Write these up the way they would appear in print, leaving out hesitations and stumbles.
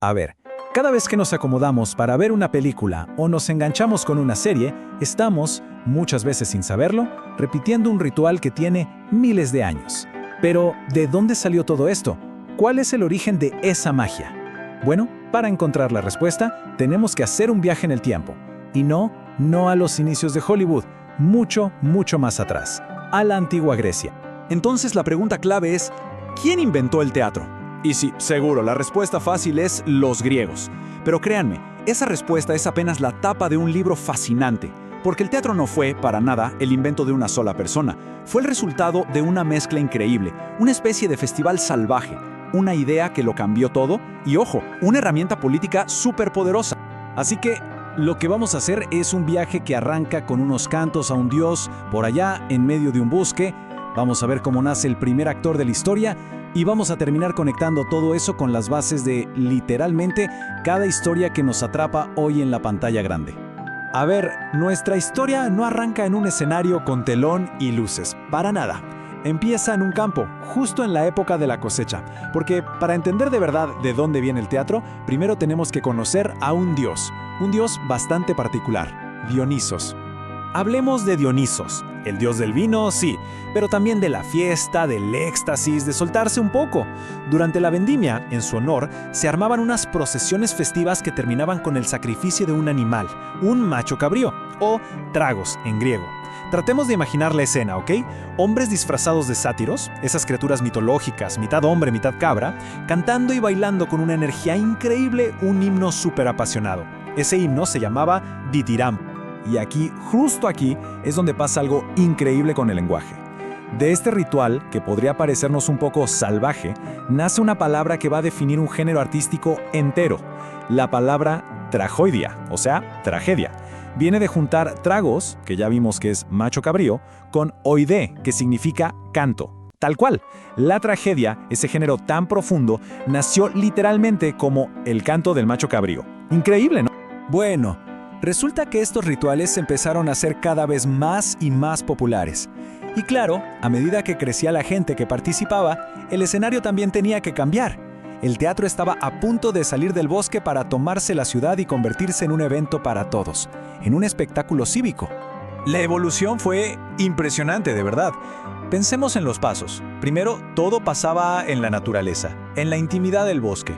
A ver, cada vez que nos acomodamos para ver una película o nos enganchamos con una serie, estamos, muchas veces sin saberlo, repitiendo un ritual que tiene miles de años. Pero, ¿de dónde salió todo esto? ¿Cuál es el origen de esa magia? Bueno, para encontrar la respuesta, tenemos que hacer un viaje en el tiempo. Y no a los inicios de Hollywood, mucho más atrás, a la antigua Grecia. Entonces la pregunta clave es, ¿quién inventó el teatro? Y sí, seguro, la respuesta fácil es los griegos. Pero créanme, esa respuesta es apenas la tapa de un libro fascinante, porque el teatro no fue, para nada, el invento de una sola persona. Fue el resultado de una mezcla increíble, una especie de festival salvaje, una idea que lo cambió todo y, ojo, una herramienta política súper poderosa. Así que lo que vamos a hacer es un viaje que arranca con unos cantos a un dios por allá en medio de un bosque. Vamos a ver cómo nace el primer actor de la historia y vamos a terminar conectando todo eso con las bases de, literalmente, cada historia que nos atrapa hoy en la pantalla grande. A ver, nuestra historia no arranca en un escenario con telón y luces, para nada. Empieza en un campo, justo en la época de la cosecha, porque para entender de verdad de dónde viene el teatro, primero tenemos que conocer a un dios bastante particular, Dionisos. Hablemos de Dionisos, el dios del vino, sí, pero también de la fiesta, del éxtasis, de soltarse un poco. Durante la vendimia, en su honor, se armaban unas procesiones festivas que terminaban con el sacrificio de un animal, un macho cabrío, o tragos en griego. Tratemos de imaginar la escena, ¿ok? Hombres disfrazados de sátiros, esas criaturas mitológicas, mitad hombre, mitad cabra, cantando y bailando con una energía increíble un himno súper apasionado. Ese himno se llamaba Ditiram. Y aquí, justo aquí, es donde pasa algo increíble con el lenguaje. De este ritual, que podría parecernos un poco salvaje, nace una palabra que va a definir un género artístico entero. La palabra tragoidia, o sea, tragedia. Viene de juntar tragos, que ya vimos que es macho cabrío, con oide, que significa canto. Tal cual, la tragedia, ese género tan profundo, nació literalmente como el canto del macho cabrío. Increíble, ¿no? Bueno, resulta que estos rituales empezaron a ser cada vez más y más populares. Y claro, a medida que crecía la gente que participaba, el escenario también tenía que cambiar. El teatro estaba a punto de salir del bosque para tomarse la ciudad y convertirse en un evento para todos, en un espectáculo cívico. La evolución fue impresionante, de verdad. Pensemos en los pasos. Primero, todo pasaba en la naturaleza, en la intimidad del bosque.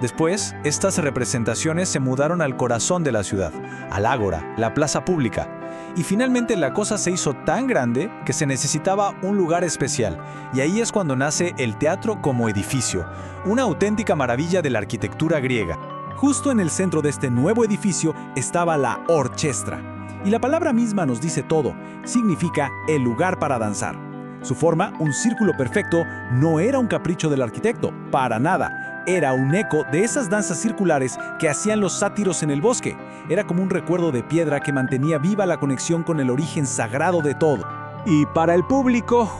Después, estas representaciones se mudaron al corazón de la ciudad, al ágora, la plaza pública. Y finalmente la cosa se hizo tan grande que se necesitaba un lugar especial. Y ahí es cuando nace el teatro como edificio, una auténtica maravilla de la arquitectura griega. Justo en el centro de este nuevo edificio estaba la orchestra. Y la palabra misma nos dice todo, significa el lugar para danzar. Su forma, un círculo perfecto, no era un capricho del arquitecto, para nada. Era un eco de esas danzas circulares que hacían los sátiros en el bosque. Era como un recuerdo de piedra que mantenía viva la conexión con el origen sagrado de todo. Y para el público,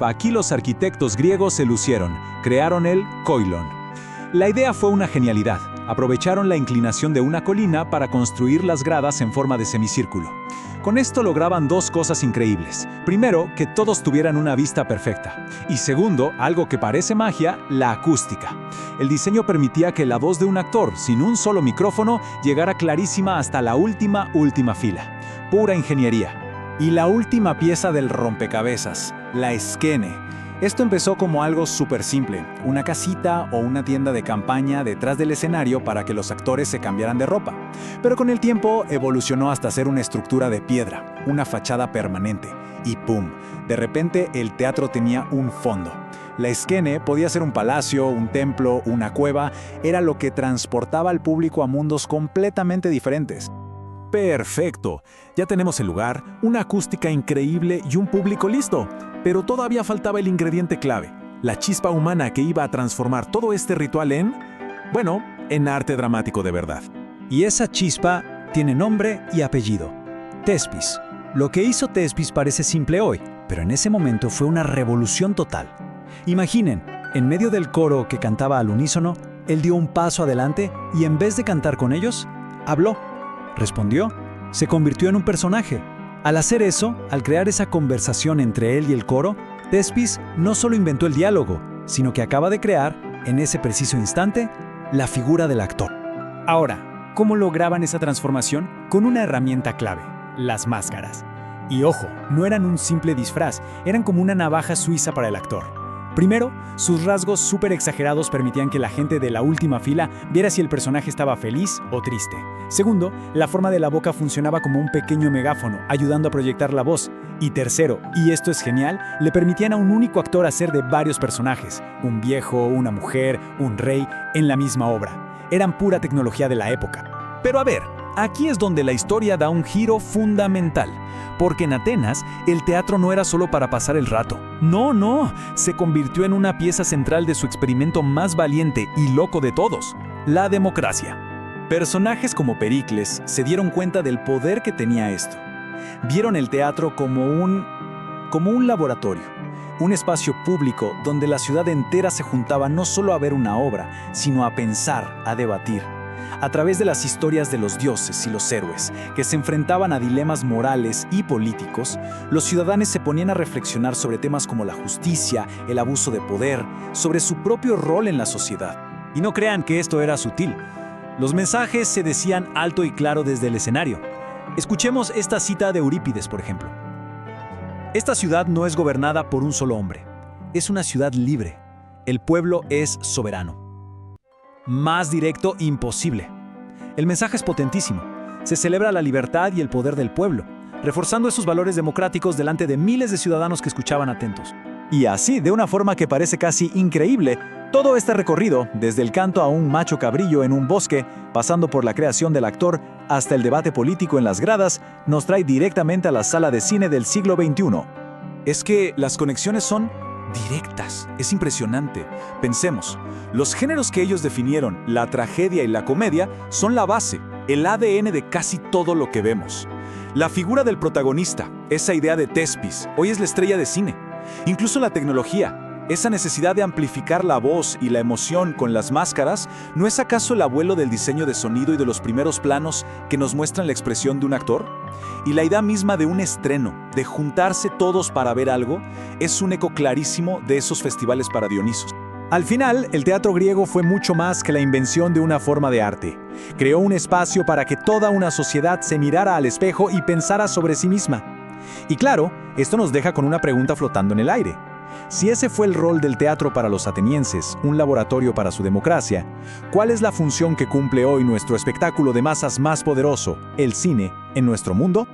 aquí los arquitectos griegos se lucieron. Crearon el koilon. La idea fue una genialidad. Aprovecharon la inclinación de una colina para construir las gradas en forma de semicírculo. Con esto lograban dos cosas increíbles. Primero, que todos tuvieran una vista perfecta. Y segundo, algo que parece magia, la acústica. El diseño permitía que la voz de un actor, sin un solo micrófono, llegara clarísima hasta la última fila. Pura ingeniería. Y la última pieza del rompecabezas, la esquene. Esto empezó como algo súper simple, una casita o una tienda de campaña detrás del escenario para que los actores se cambiaran de ropa. Pero con el tiempo evolucionó hasta ser una estructura de piedra, una fachada permanente. Y ¡pum! De repente el teatro tenía un fondo. La esquene podía ser un palacio, un templo, una cueva, era lo que transportaba al público a mundos completamente diferentes. ¡Perfecto! Ya tenemos el lugar, una acústica increíble y un público listo. Pero todavía faltaba el ingrediente clave, la chispa humana que iba a transformar todo este ritual en arte dramático de verdad. Y esa chispa tiene nombre y apellido: Thespis. Lo que hizo Thespis parece simple hoy, pero en ese momento fue una revolución total. Imaginen, en medio del coro que cantaba al unísono, él dio un paso adelante y en vez de cantar con ellos, habló, respondió, se convirtió en un personaje. Al hacer eso, al crear esa conversación entre él y el coro, Thespis no solo inventó el diálogo, sino que acaba de crear, en ese preciso instante, la figura del actor. Ahora, ¿cómo lograban esa transformación? Con una herramienta clave, las máscaras. Y ojo, no eran un simple disfraz, eran como una navaja suiza para el actor. Primero, sus rasgos súper exagerados permitían que la gente de la última fila viera si el personaje estaba feliz o triste. Segundo, la forma de la boca funcionaba como un pequeño megáfono, ayudando a proyectar la voz. Y tercero, y esto es genial, le permitían a un único actor hacer de varios personajes, un viejo, una mujer, un rey, en la misma obra. Eran pura tecnología de la época. Pero a ver, aquí es donde la historia da un giro fundamental, porque en Atenas el teatro no era solo para pasar el rato. No, se convirtió en una pieza central de su experimento más valiente y loco de todos, la democracia. Personajes como Pericles se dieron cuenta del poder que tenía esto. Vieron el teatro como un laboratorio, un espacio público donde la ciudad entera se juntaba no solo a ver una obra, sino a pensar, a debatir. A través de las historias de los dioses y los héroes, que se enfrentaban a dilemas morales y políticos, los ciudadanos se ponían a reflexionar sobre temas como la justicia, el abuso de poder, sobre su propio rol en la sociedad. Y no crean que esto era sutil. Los mensajes se decían alto y claro desde el escenario. Escuchemos esta cita de Eurípides, por ejemplo. Esta ciudad no es gobernada por un solo hombre. Es una ciudad libre. El pueblo es soberano. Más directo, imposible. El mensaje es potentísimo. Se celebra la libertad y el poder del pueblo, reforzando esos valores democráticos delante de miles de ciudadanos que escuchaban atentos. Y así, de una forma que parece casi increíble, todo este recorrido, desde el canto a un macho cabrillo en un bosque, pasando por la creación del actor, hasta el debate político en las gradas, nos trae directamente a la sala de cine del siglo XXI. Es que las conexiones son directas, es impresionante. Pensemos, los géneros que ellos definieron, la tragedia y la comedia, son la base, el ADN de casi todo lo que vemos. La figura del protagonista, esa idea de Thespis, hoy es la estrella de cine. Incluso la tecnología, esa necesidad de amplificar la voz y la emoción con las máscaras, ¿no es acaso el abuelo del diseño de sonido y de los primeros planos que nos muestran la expresión de un actor? Y la idea misma de un estreno, de juntarse todos para ver algo, es un eco clarísimo de esos festivales para Dionisos. Al final, el teatro griego fue mucho más que la invención de una forma de arte. Creó un espacio para que toda una sociedad se mirara al espejo y pensara sobre sí misma. Y claro, esto nos deja con una pregunta flotando en el aire. Si ese fue el rol del teatro para los atenienses, un laboratorio para su democracia, ¿cuál es la función que cumple hoy nuestro espectáculo de masas más poderoso, el cine, en nuestro mundo?